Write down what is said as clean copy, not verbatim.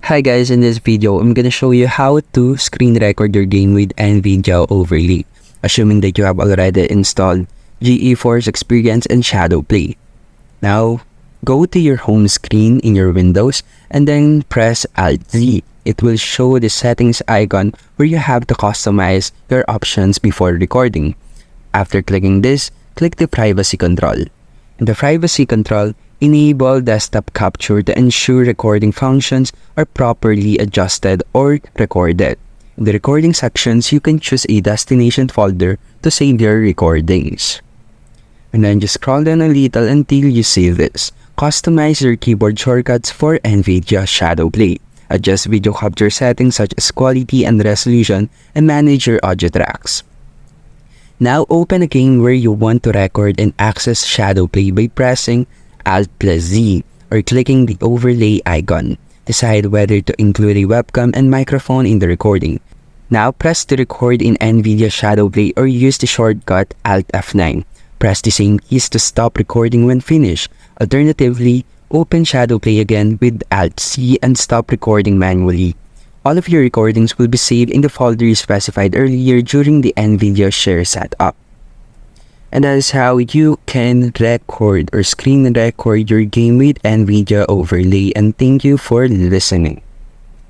Hi guys, in this video, I'm gonna show you how to screen record your game with NVIDIA Overlay, assuming that you have already installed GeForce Experience and Shadowplay. Now, go to your home screen in your Windows and then press Alt-Z. It will show the settings icon where you have to customize your options before recording. After clicking this, click the privacy control. In the privacy control, enable desktop capture to ensure recording functions are properly adjusted or recorded. In the recording sections, you can choose a destination folder to save your recordings. And then just scroll down a little until you see this. Customize your keyboard shortcuts for NVIDIA Shadowplay. Adjust video capture settings such as quality and resolution and manage your audio tracks. Now open a game where you want to record and access Shadowplay by pressing Alt+Z or clicking the overlay icon. Decide whether to include a webcam and microphone in the recording. Now press to record in NVIDIA Shadowplay or use the shortcut Alt F9. Press the same keys to stop recording when finished. Alternatively, open Shadowplay again with Alt-C and stop recording manually. All of your recordings will be saved in the folder you specified earlier during the NVIDIA Share setup. And that is how you can record or screen record your game with NVIDIA Overlay, and thank you for listening.